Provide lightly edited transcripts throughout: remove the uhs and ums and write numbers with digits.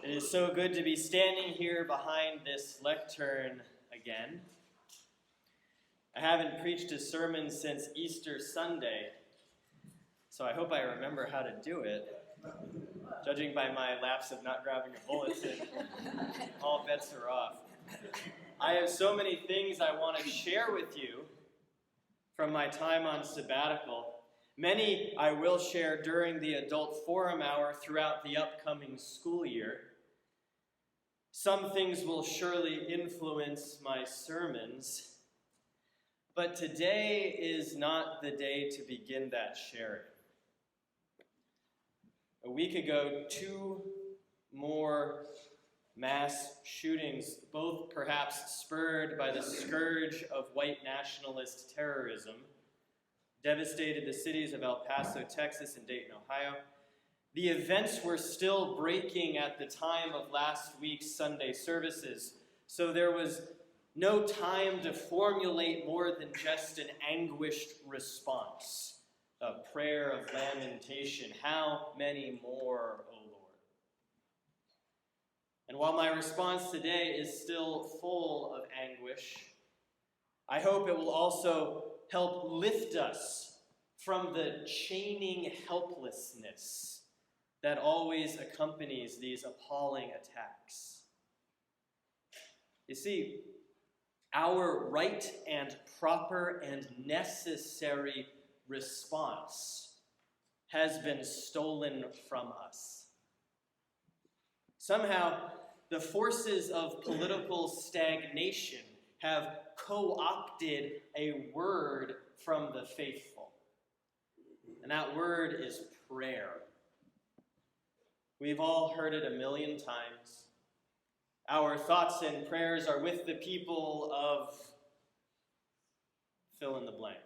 It is so good to be standing here behind this lectern again. I haven't preached a sermon since Easter Sunday, so I hope I remember how to do it. Judging by my lapse of not grabbing a bulletin, all bets are off. I have so many things I want to share with you from my time on sabbatical. Many I will share during the Adult Forum Hour throughout the upcoming school year. Some things will surely influence my sermons, but today is not the day to begin that sharing. A week ago, 2 more mass shootings, both perhaps spurred by the scourge of white nationalist terrorism, devastated the cities of El Paso, Texas, and Dayton, Ohio. The events were still breaking at the time of last week's Sunday services, so there was no time to formulate more than just an anguished response, a prayer of lamentation. How many more, O Lord? And while my response today is still full of anguish, I hope it will also help lift us from the chaining helplessness that always accompanies these appalling attacks. You see, our right and proper and necessary response has been stolen from us. Somehow, the forces of political stagnation have co-opted a word from the faithful. And that word is prayer. We've all heard it a million times. Our thoughts and prayers are with the people of fill in the blank.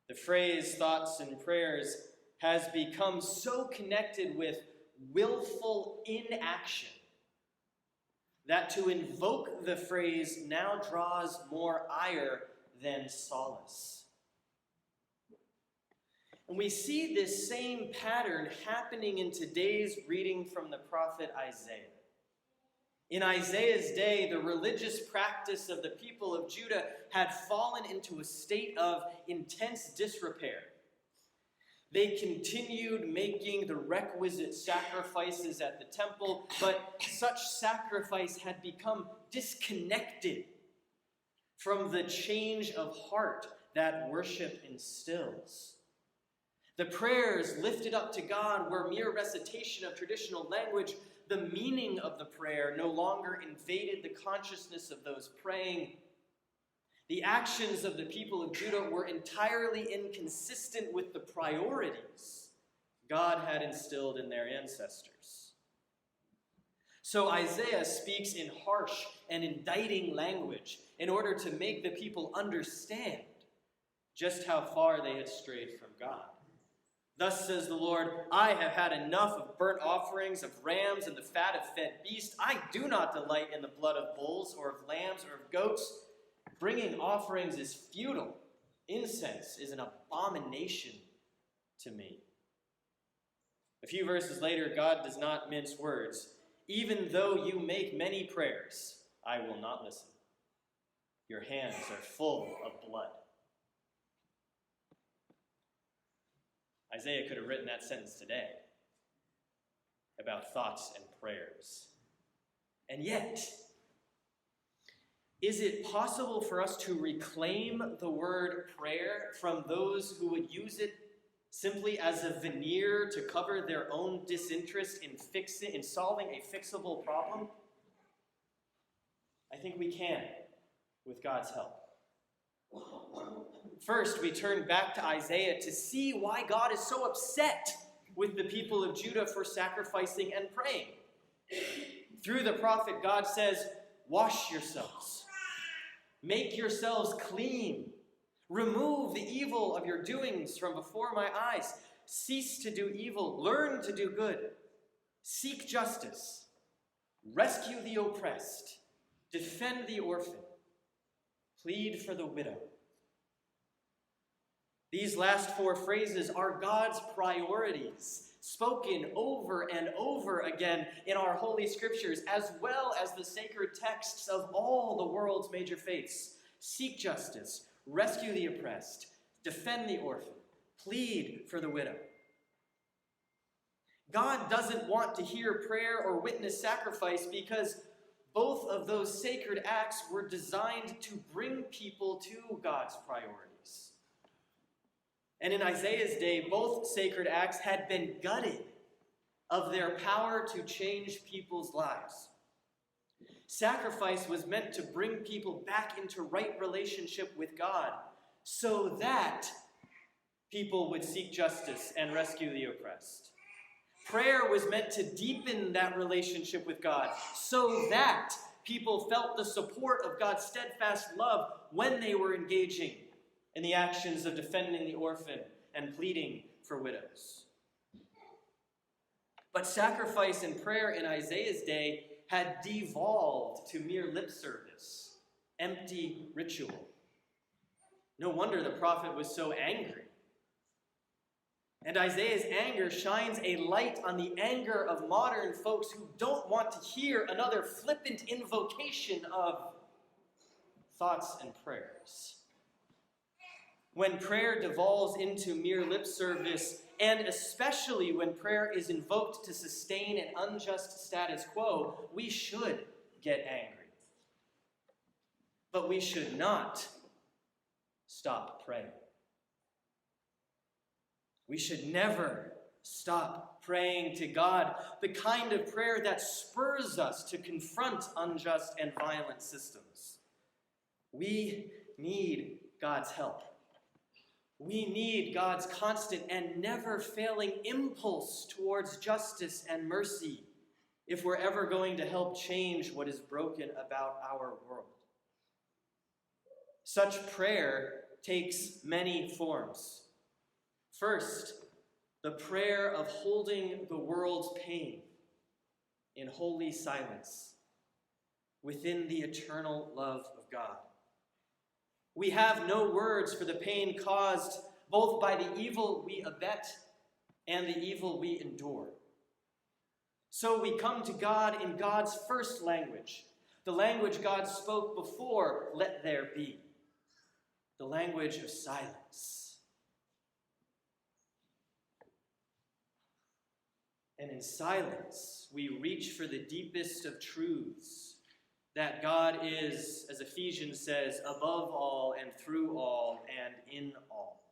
The phrase thoughts and prayers has become so connected with willful inaction that to invoke the phrase now draws more ire than solace. And we see this same pattern happening in today's reading from the prophet Isaiah. In Isaiah's day, the religious practice of the people of Judah had fallen into a state of intense disrepair. They continued making the requisite sacrifices at the temple, but such sacrifice had become disconnected from the change of heart that worship instills. The prayers lifted up to God were mere recitation of traditional language. The meaning of the prayer no longer invaded the consciousness of those praying. The actions of the people of Judah were entirely inconsistent with the priorities God had instilled in their ancestors. So Isaiah speaks in harsh and indicting language in order to make the people understand just how far they had strayed from God. Thus says the Lord, I have had enough of burnt offerings, of rams, and the fat of fed beasts. I do not delight in the blood of bulls, or of lambs, or of goats. Bringing offerings is futile. Incense is an abomination to me. A few verses later, God does not mince words. Even though you make many prayers, I will not listen. Your hands are full of blood. Isaiah could have written that sentence today about thoughts and prayers. And yet, is it possible for us to reclaim the word prayer from those who would use it simply as a veneer to cover their own disinterest in solving a fixable problem? I think we can, with God's help. First, we turn back to Isaiah to see why God is so upset with the people of Judah for sacrificing and praying. Through the prophet, God says, wash yourselves. Make yourselves clean. Remove the evil of your doings from before my eyes. Cease to do evil. Learn to do good. Seek justice. Rescue the oppressed. Defend the orphan. Plead for the widow. These last 4 phrases are God's priorities. spoken over and over again in our Holy Scriptures, as well as the sacred texts of all the world's major faiths. Seek justice, rescue the oppressed, defend the orphan, plead for the widow. God doesn't want to hear prayer or witness sacrifice because both of those sacred acts were designed to bring people to God's priorities. And in Isaiah's day, both sacred acts had been gutted of their power to change people's lives. Sacrifice was meant to bring people back into right relationship with God so that people would seek justice and rescue the oppressed. Prayer was meant to deepen that relationship with God so that people felt the support of God's steadfast love when they were engaging in the actions of defending the orphan and pleading for widows. But sacrifice and prayer in Isaiah's day had devolved to mere lip service, empty ritual. No wonder the prophet was so angry. And Isaiah's anger shines a light on the anger of modern folks who don't want to hear another flippant invocation of thoughts and prayers. When prayer devolves into mere lip service, and especially when prayer is invoked to sustain an unjust status quo, we should get angry. But we should not stop praying. We should never stop praying to God, the kind of prayer that spurs us to confront unjust and violent systems. We need God's help. We need God's constant and never failing impulse towards justice and mercy if we're ever going to help change what is broken about our world. Such prayer takes many forms. First, the prayer of holding the world's pain in holy silence within the eternal love of God. We have no words for the pain caused both by the evil we abet and the evil we endure. So we come to God in God's first language, the language God spoke before let there be, the language of silence. And in silence, we reach for the deepest of truths, that God is, as Ephesians says, above all and through all and in all.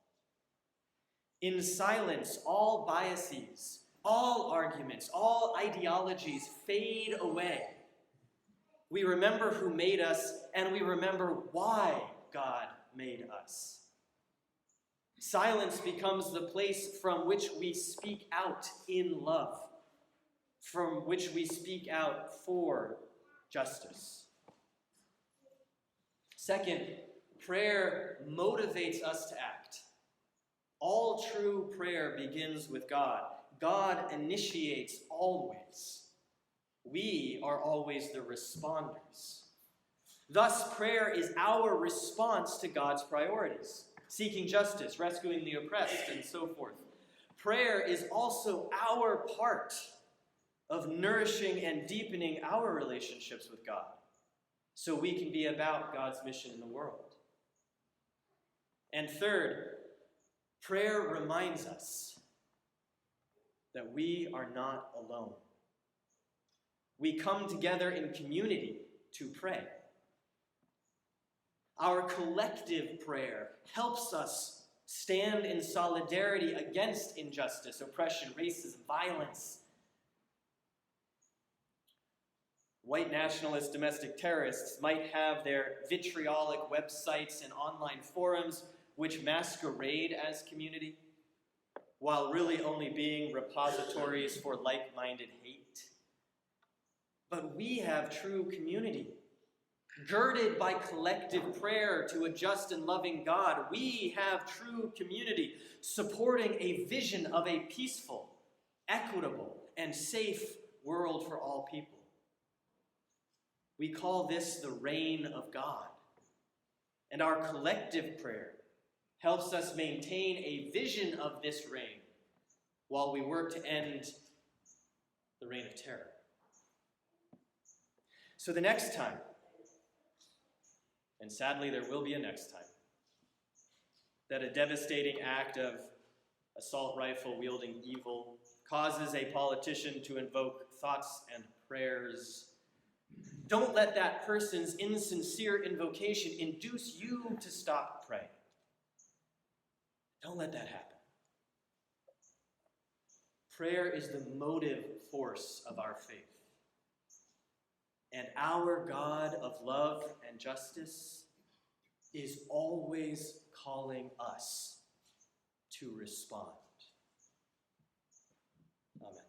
In silence, all biases, all arguments, all ideologies fade away. We remember who made us, and we remember why God made us. Silence becomes the place from which we speak out in love, from which we speak out for justice. Second, prayer motivates us to act. All true prayer begins with God. God initiates always. We are always the responders. Thus, prayer is our response to God's priorities, seeking justice, rescuing the oppressed, and so forth. Prayer is also our part of nourishing and deepening our relationships with God, so we can be about God's mission in the world. And third, prayer reminds us that we are not alone. We come together in community to pray. Our collective prayer helps us stand in solidarity against injustice, oppression, racism, violence. White nationalist domestic terrorists might have their vitriolic websites and online forums which masquerade as community, while really only being repositories for like-minded hate. But we have true community. Girded by collective prayer to a just and loving God, we have true community, supporting a vision of a peaceful, equitable, and safe world for all people. We call this the reign of God. And our collective prayer helps us maintain a vision of this reign while we work to end the reign of terror. So the next time, and sadly there will be a next time, that a devastating act of assault rifle wielding evil causes a politician to invoke thoughts and prayers, don't let that person's insincere invocation induce you to stop praying. Don't let that happen. Prayer is the motive force of our faith. And our God of love and justice is always calling us to respond. Amen.